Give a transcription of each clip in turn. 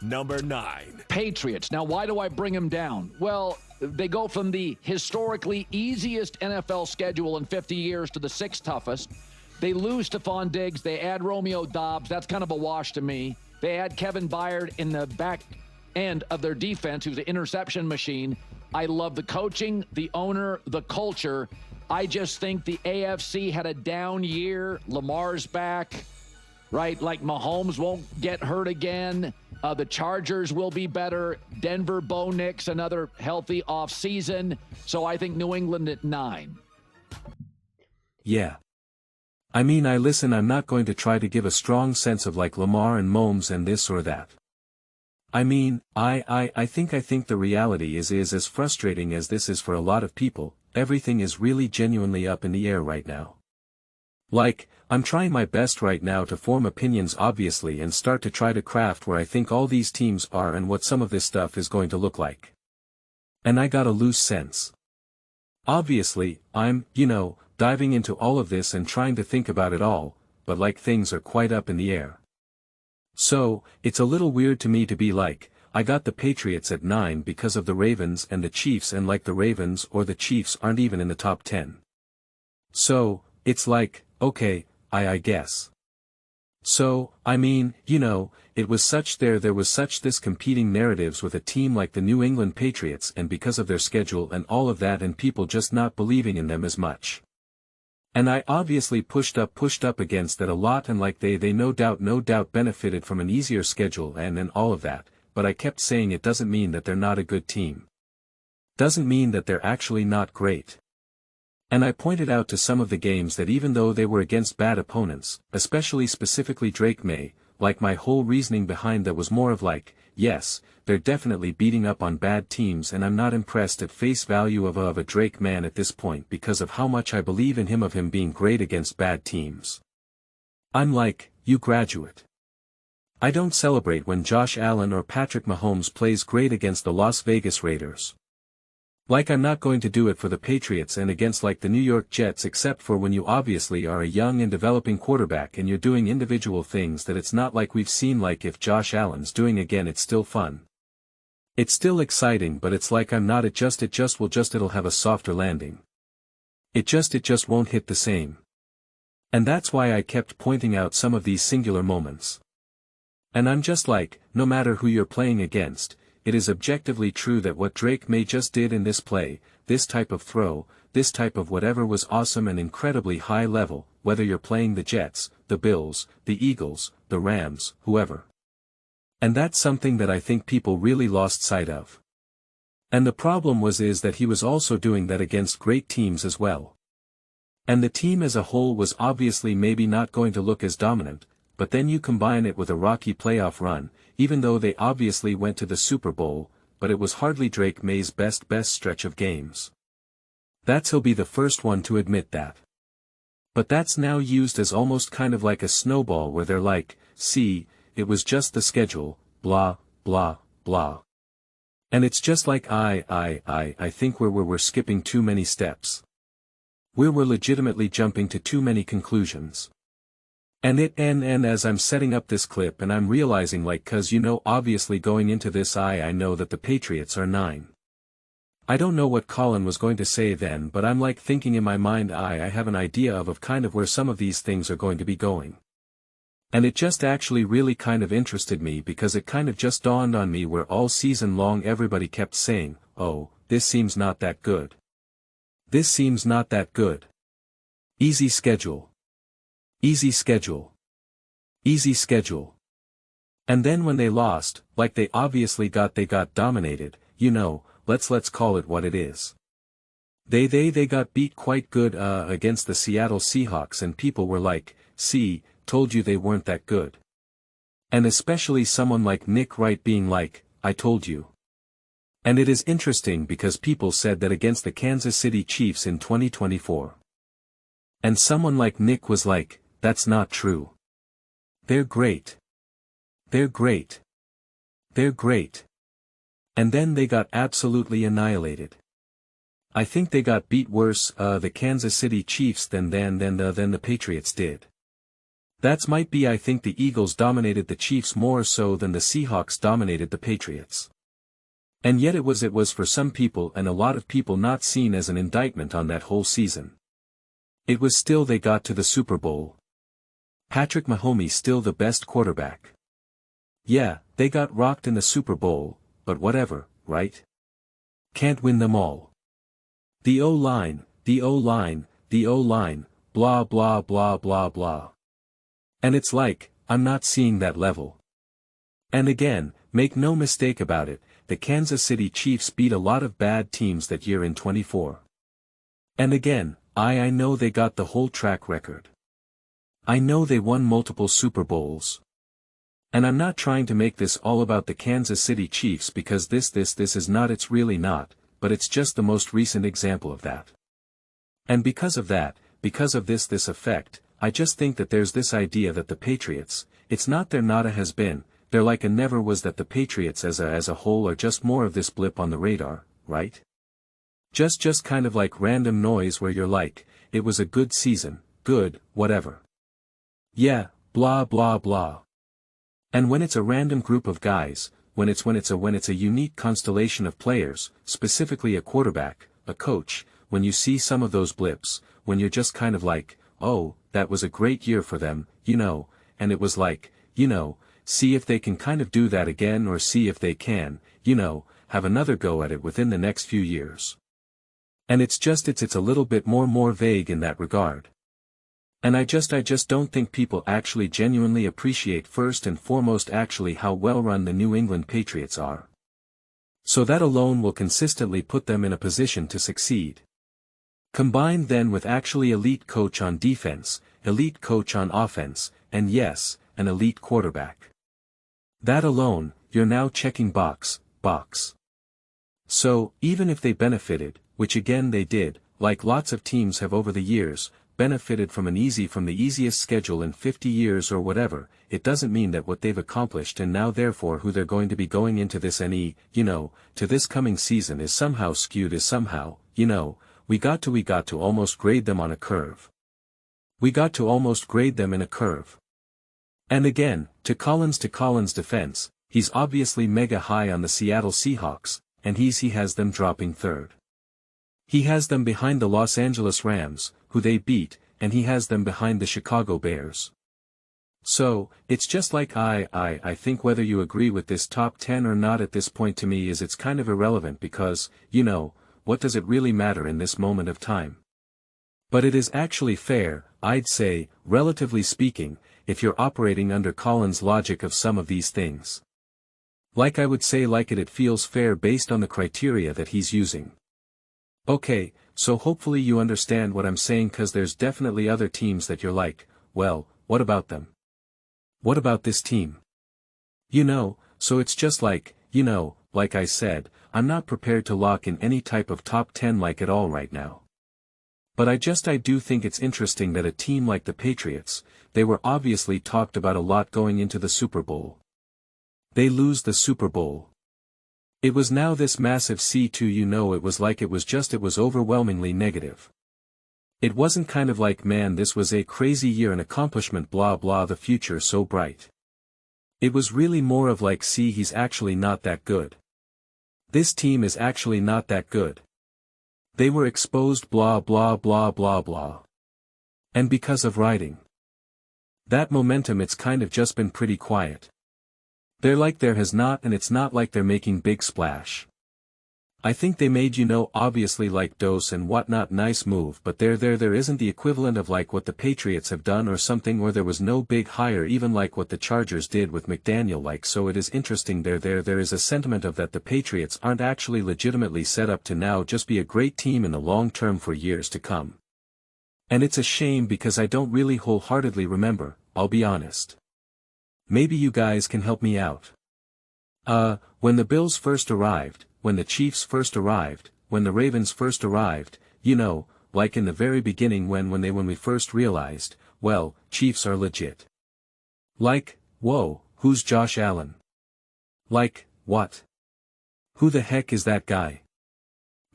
Number 9. Patriots. Now, why do I bring them down? Well, they go from the historically easiest NFL schedule in 50 years to the 6th toughest. They lose Stephon Diggs. They add Romeo Doubs. That's kind of a wash to me. They add Kevin Byard in the back end of their defense, who's an interception machine. I love the coaching, the owner, the culture. I just think the AFC had a down year. Lamar's back, right? Like Mahomes won't get hurt again. The Chargers will be better. Denver, Bo Nix, another healthy offseason. So I think New England at 9. Yeah. I mean, I'm not going to try to give a strong sense of like Lamar and Mahomes and this or that. I mean, I think the reality is as frustrating as this is for a lot of people, everything is really genuinely up in the air right now. Like, I'm trying my best right now to form opinions obviously and start to try to craft where I think all these teams are and what some of this stuff is going to look like. And I got a loose sense. Obviously, I'm, diving into all of this and trying to think about it all, but like things are quite up in the air. So, it's a little weird to me to be like, I got the Patriots at 9 because of the Ravens and the Chiefs, and like the Ravens or the Chiefs aren't even in the top 10. So, it's like, okay, I guess. So, I mean, it was such there was such this competing narratives with a team like the New England Patriots and because of their schedule and all of that and people just not believing in them as much. And I obviously pushed up against that a lot, and like they no doubt benefited from an easier schedule and all of that, but I kept saying it doesn't mean that they're not a good team. Doesn't mean that they're actually not great. And I pointed out to some of the games that even though they were against bad opponents, especially specifically Drake May, like my whole reasoning behind that was more of like, yes, they're definitely beating up on bad teams and I'm not impressed at face value of a Drake man at this point because of how much I believe in him of him being great against bad teams. I'm like, you graduate. I don't celebrate when Josh Allen or Patrick Mahomes plays great against the Las Vegas Raiders. Like I'm not going to do it for the Patriots and against like the New York Jets, except for when you obviously are a young and developing quarterback and you're doing individual things that it's not like we've seen. Like if Josh Allen's doing again, it's still fun. It's still exciting, but it's like I'm not it'll have a softer landing. It just won't hit the same. And that's why I kept pointing out some of these singular moments. And I'm just like, no matter who you're playing against, it is objectively true that what Drake May just did in this play, this type of throw, this type of whatever was awesome and incredibly high level, whether you're playing the Jets, the Bills, the Eagles, the Rams, whoever. And that's something that I think people really lost sight of. And the problem is that he was also doing that against great teams as well. And the team as a whole was obviously maybe not going to look as dominant, but then you combine it with a rocky playoff run, even though they obviously went to the Super Bowl, but it was hardly Drake May's best stretch of games. He'll be the first one to admit that. But that's now used as almost kind of like a snowball where they're like, see, it was just the schedule, blah, blah, blah. And it's just like I think we're skipping too many steps. We're legitimately jumping to too many conclusions. And as I'm setting up this clip and I'm realizing like cause obviously going into this I know that the Patriots are 9. I don't know what Colin was going to say then, but I'm like thinking in my mind I have an idea of kind of where some of these things are going to be going. And it just actually really kind of interested me because it kind of just dawned on me where all season long everybody kept saying, oh, this seems not that good. This seems not that good. Easy schedule. Easy schedule. Easy schedule. And then when they lost, like they obviously got dominated, let's call it what it is. They got beat quite good against the Seattle Seahawks and people were like, see, told you they weren't that good. And especially someone like Nick Wright being like, I told you. And it is interesting because people said that against the Kansas City Chiefs in 2024. And someone like Nick was like, that's not true. They're great. They're great. They're great. And then they got absolutely annihilated. I think they got beat worse, the Kansas City Chiefs than the Patriots did. That's might be I think the Eagles dominated the Chiefs more so than the Seahawks dominated the Patriots. And yet it was for some people and a lot of people not seen as an indictment on that whole season. It was still they got to the Super Bowl. Patrick Mahomes still the best quarterback. Yeah, they got rocked in the Super Bowl, but whatever, right? Can't win them all. The O-line, the O-line, the O-line, blah blah blah blah blah. And it's like, I'm not seeing that level. And again, make no mistake about it, the Kansas City Chiefs beat a lot of bad teams that year in 24. And again, I know they got the whole track record. I know they won multiple Super Bowls. And I'm not trying to make this all about the Kansas City Chiefs because this is not, it's really not, but it's just the most recent example of that. And because of that, because of this effect, I just think that there's this idea that the Patriots, it's not they're not a has been, they're like a never was, that the Patriots as a whole are just more of this blip on the radar, right? Just kind of like random noise where you're like, it was a good season, good, whatever. Yeah, blah blah blah. And when it's a random group of guys, when it's a unique constellation of players, specifically a quarterback, a coach, when you see some of those blips, when you're just kind of like, oh, that was a great year for them, and it was like, see if they can kind of do that again or see if they can, have another go at it within the next few years. And it's a little bit more vague in that regard. And I just don't think people actually genuinely appreciate first and foremost actually how well run the New England Patriots are. So that alone will consistently put them in a position to succeed. Combined then with actually elite coach on defense, elite coach on offense, and yes, an elite quarterback. That alone, you're now checking box. So, even if they benefited, which again they did, like lots of teams have over the years, benefited from the easiest schedule in 50 years or whatever, it doesn't mean that what they've accomplished and now therefore who they're going to be going into this to this coming season is somehow skewed, is somehow, we got to almost grade them on a curve. We got to almost grade them in a curve. And again, to Colin's defense, he's obviously mega high on the Seattle Seahawks, and he has them dropping third. He has them behind the Los Angeles Rams, who they beat, and he has them behind the Chicago Bears. So, it's just like I think whether you agree with this top 10 or not at this point to me it's kind of irrelevant because, what does it really matter in this moment of time? But it is actually fair, I'd say, relatively speaking, if you're operating under Colin's logic of some of these things. Like I would say it feels fair based on the criteria that he's using. Okay, so hopefully you understand what I'm saying cause there's definitely other teams that you're like, well, what about them? What about this team? So it's just like, like I said, I'm not prepared to lock in any type of top 10 like at all right now. But I do think it's interesting that a team like the Patriots, they were obviously talked about a lot going into the Super Bowl. They lose the Super Bowl. It was now this massive C2 it was overwhelmingly negative. It wasn't kind of like man this was a crazy year and accomplishment blah blah the future so bright. It was really more of like see he's actually not that good. This team is actually not that good. They were exposed blah blah blah blah blah. And because of riding that momentum it's kind of just been pretty quiet. They're like there has not and it's not like they're making big splash. I think they made obviously like dose and whatnot nice move but there isn't the equivalent of like what the Patriots have done or something or there was no big hire even like what the Chargers did with McDaniel like so it is interesting there is a sentiment of that the Patriots aren't actually legitimately set up to now just be a great team in the long term for years to come. And it's a shame because I don't really wholeheartedly remember, I'll be honest. Maybe you guys can help me out. When the Bills first arrived, when the Chiefs first arrived, when the Ravens first arrived, like in the very beginning when we first realized, well, Chiefs are legit. Like, whoa, who's Josh Allen? Like, what? Who the heck is that guy?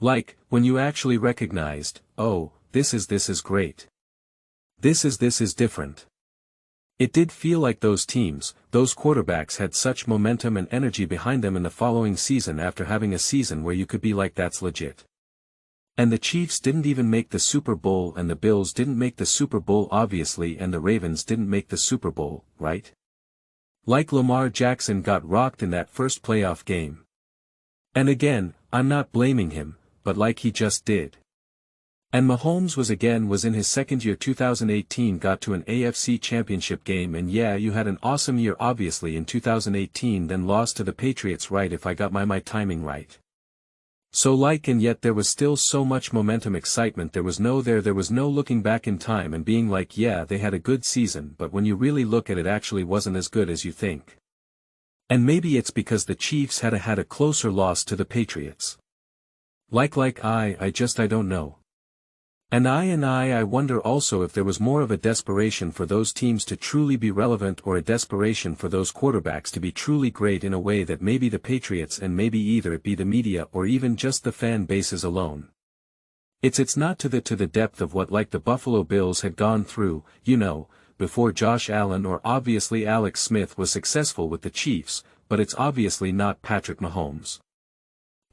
Like, when you actually recognized, oh, this is great. This is different. It did feel like those teams, those quarterbacks had such momentum and energy behind them in the following season after having a season where you could be like that's legit. And the Chiefs didn't even make the Super Bowl and the Bills didn't make the Super Bowl obviously and the Ravens didn't make the Super Bowl, right? Like Lamar Jackson got rocked in that first playoff game. And again, I'm not blaming him, but like he just did. And Mahomes was in his second year 2018 got to an AFC championship game and yeah you had an awesome year obviously in 2018 then lost to the Patriots right if I got my timing right. So like and yet there was still so much momentum excitement there was no looking back in time and being like yeah they had a good season but when you really look at it actually wasn't as good as you think. And maybe it's because the Chiefs had a closer loss to the Patriots. I don't know. And I wonder also if there was more of a desperation for those teams to truly be relevant or a desperation for those quarterbacks to be truly great in a way that maybe the Patriots and maybe either it be the media or even just the fan bases alone. It's not to the depth of what like the Buffalo Bills had gone through, before Josh Allen or obviously Alex Smith was successful with the Chiefs, but it's obviously not Patrick Mahomes.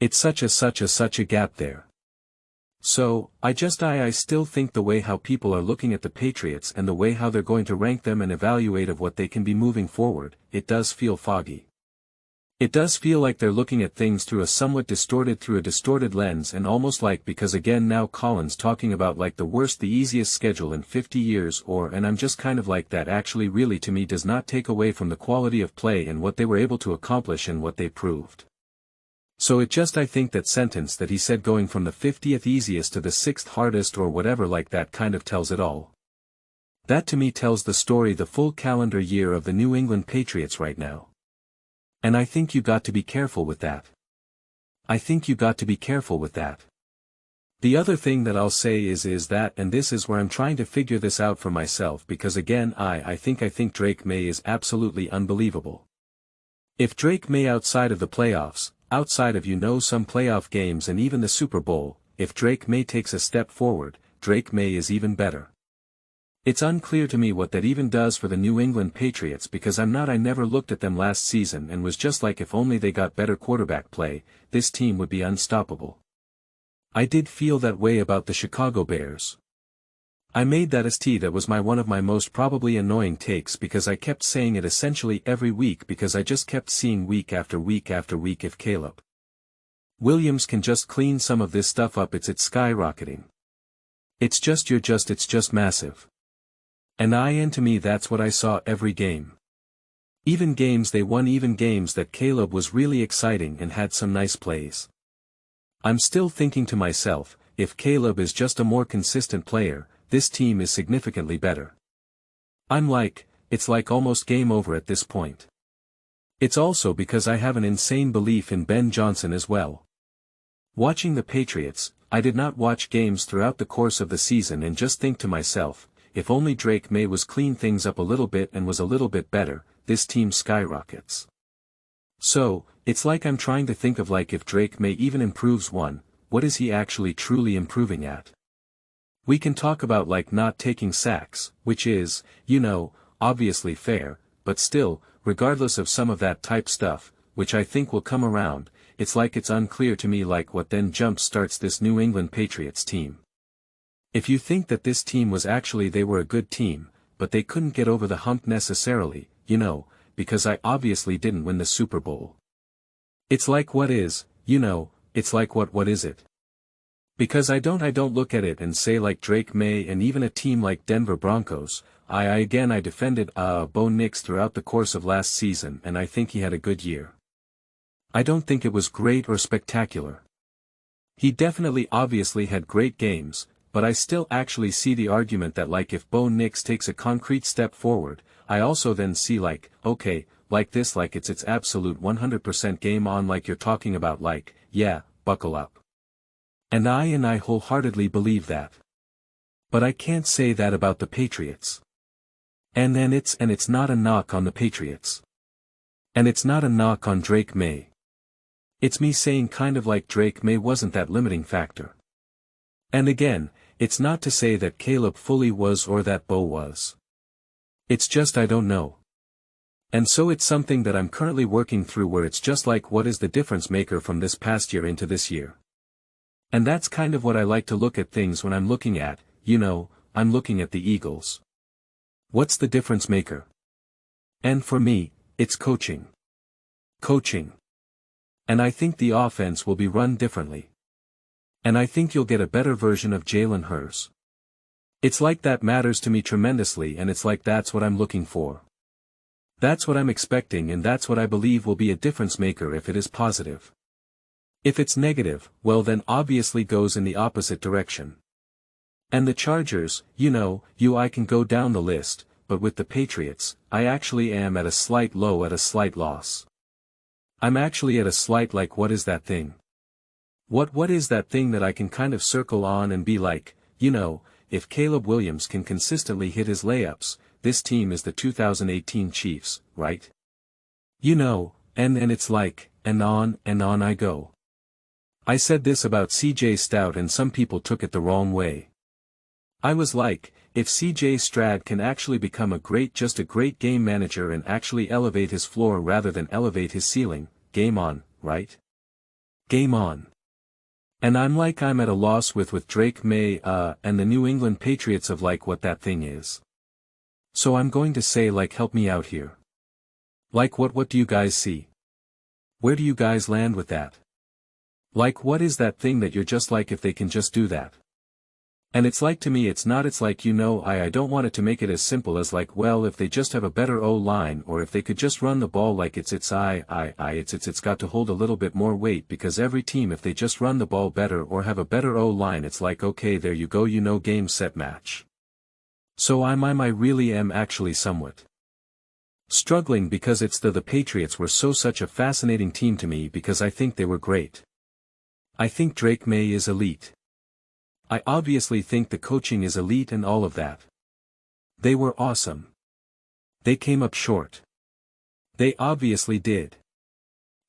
It's such a gap there. So, I still think the way how people are looking at the Patriots and the way how they're going to rank them and evaluate of what they can be moving forward, it does feel foggy. It does feel like they're looking at things through a distorted lens and almost like because again now Colin's talking about like the easiest schedule in 50 years and I'm just kind of like that actually really to me does not take away from the quality of play and what they were able to accomplish and what they proved. So I think that sentence that he said going from the 50th easiest to the 6th hardest or whatever like that kind of tells it all. That to me tells the story the full calendar year of the New England Patriots right now. And I think you got to be careful with that. The other thing that I'll say is that and this is where I'm trying to figure this out for myself because again I think Drake May is absolutely unbelievable. If Drake May outside of the playoffs, outside of some playoff games and even the Super Bowl, if Drake May takes a step forward, Drake May is even better. It's unclear to me what that even does for the New England Patriots because I never looked at them last season and was just like if only they got better quarterback play, this team would be unstoppable. I did feel that way about the Chicago Bears. I made that was one of my most probably annoying takes because I kept saying it essentially every week because I just kept seeing week after week after week if Caleb Williams can just clean some of this stuff up it's skyrocketing. It's just massive. And to me that's what I saw every game. Even games they won even games that Caleb was really exciting and had some nice plays. I'm still thinking to myself, if Caleb is just a more consistent player, this team is significantly better. It's like almost game over at this point. It's also because I have an insane belief in Ben Johnson as well. Watching the Patriots, I did not watch games throughout the course of the season and just think to myself, if only Drake May was clean things up a little bit and was a little bit better, this team skyrockets. So, it's like I'm trying to think of if Drake May even improves what is he actually truly improving at? We can talk about not taking sacks, which is, obviously fair, but still, regardless of some of that type stuff, which I think will come around, it's unclear to me what then jump starts this New England Patriots team. If you think that this team was actually they were a good team, but they couldn't get over the hump necessarily, because I obviously didn't win the Super Bowl. It's what is, it's what is it? Because I don't look at it and say Drake May and even a team like Denver Broncos, I defended Bo Nix throughout the course of last season and I think he had a good year. I don't think it was great or spectacular. He definitely obviously had great games, but I still actually see the argument that if Bo Nix takes a concrete step forward, I also then see it's absolute 100% game on you're talking about yeah, buckle up. And I wholeheartedly believe that. But I can't say that about the Patriots. And it's not a knock on the Patriots. And it's not a knock on Drake May. It's me saying kind of Drake May wasn't that limiting factor. And again, it's not to say that Caleb fully was or that Bo was. It's just I don't know. And so it's something that I'm currently working through where it's just like what is the difference maker from this past year into this year. And that's kind of what I like to look at things when I'm looking at, I'm looking at the Eagles. What's the difference maker? And for me, it's coaching. Coaching. And I think the offense will be run differently. And I think you'll get a better version of Jalen Hurts. It's like that matters to me tremendously, and it's like that's what I'm looking for. That's what I'm expecting, and that's what I believe will be a difference maker if it is positive. If it's negative, well then obviously goes in the opposite direction. And the Chargers, I can go down the list, but with the Patriots, I actually am at a slight low, at a slight loss. I'm actually at a slight like, what is that thing? What is that thing that I can kind of circle on and be like, if Caleb Williams can consistently hit his layups, this team is the 2018 Chiefs, right? And it's like, and on I go. I said this about CJ Stroud and some people took it the wrong way. I was like, if CJ Stroud can actually become just a great game manager and actually elevate his floor rather than elevate his ceiling, game on, right? Game on. And I'm at a loss with Drake May, and the New England Patriots of like what that thing is. So I'm going to say like, help me out here. Like what do you guys see? Where do you guys land with that? Like what is that thing that you're just like if they can just do that? And it's like to me it's like I don't want it to make it as simple as like well if they just have a better O-line or if they could just run the ball like it's got to hold a little bit more weight because every team if they just run the ball better or have a better O-line it's like okay there you go game set match. So I really am actually somewhat struggling because the Patriots were such a fascinating team to me because I think they were great. I think Drake May is elite. I obviously think the coaching is elite and all of that. They were awesome. They came up short. They obviously did.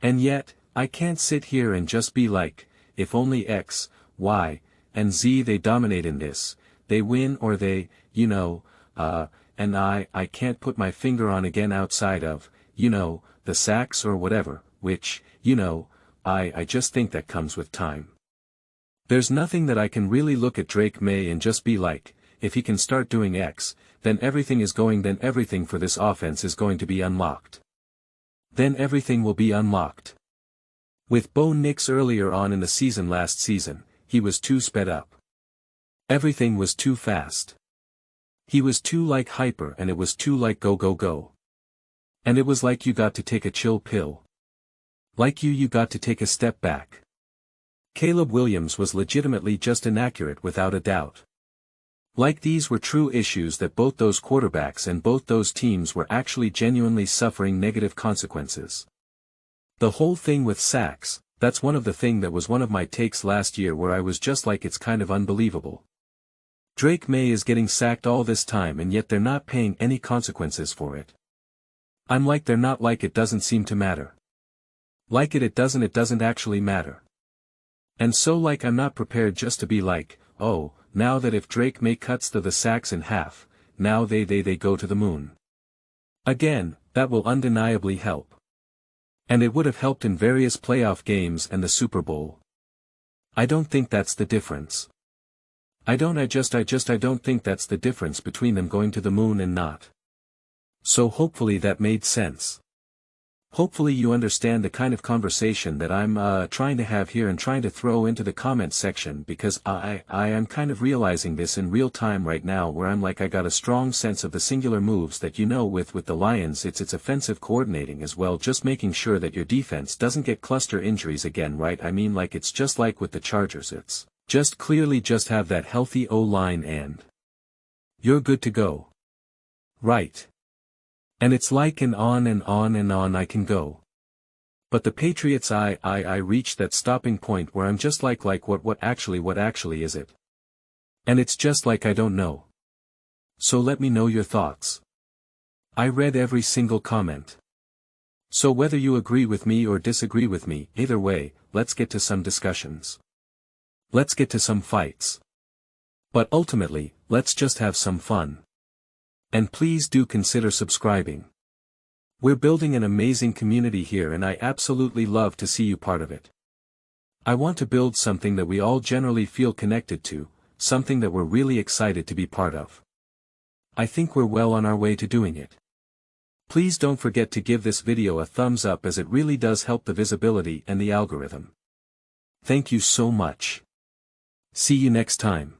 And yet, I can't sit here and just be like, if only X, Y, and Z they dominate in this, they win or they, and I can't put my finger on again outside of, the sacks or whatever, which, I just think that comes with time. There's nothing that I can really look at Drake May and just be like, if he can start doing X, then everything for this offense is going to be unlocked. Then everything will be unlocked. With Bo Nix earlier on in the season last season, he was too sped up. Everything was too fast. He was too like hyper and it was too like go. And it was like you got to take a chill pill. Like you got to take a step back. Caleb Williams was legitimately just inaccurate without a doubt. Like these were true issues that both those quarterbacks and both those teams were actually genuinely suffering negative consequences. The whole thing with sacks, that's one of the thing that was one of my takes last year where I was just like it's kind of unbelievable. Drake May is getting sacked all this time and yet they're not paying any consequences for it. I'm like they're not like it doesn't seem to matter. Like it doesn't actually matter. And so like I'm not prepared just to be like, oh, now that if Drake May cuts the sacks in half, now they go to the moon. Again, that will undeniably help. And it would have helped in various playoff games and the Super Bowl. I don't think that's the difference. I don't think that's the difference between them going to the moon and not. So hopefully that made sense. Hopefully you understand the kind of conversation that I'm trying to have here and trying to throw into the comments section because I am kind of realizing this in real time right now where I'm like I got a strong sense of the singular moves that with the Lions it's offensive coordinating as well just making sure that your defense doesn't get cluster injuries again right I mean like it's just like with the Chargers it's just clearly just have that healthy O-line and you're good to go. Right. And it's like and on I can go. But the Patriots I reached that stopping point where I'm just like what actually is it? And it's just like I don't know. So let me know your thoughts. I read every single comment. So whether you agree with me or disagree with me, either way, let's get to some discussions. Let's get to some fights. But ultimately, let's just have some fun. And please do consider subscribing. We're building an amazing community here and I absolutely love to see you part of it. I want to build something that we all generally feel connected to, something that we're really excited to be part of. I think we're well on our way to doing it. Please don't forget to give this video a thumbs up as it really does help the visibility and the algorithm. Thank you so much. See you next time.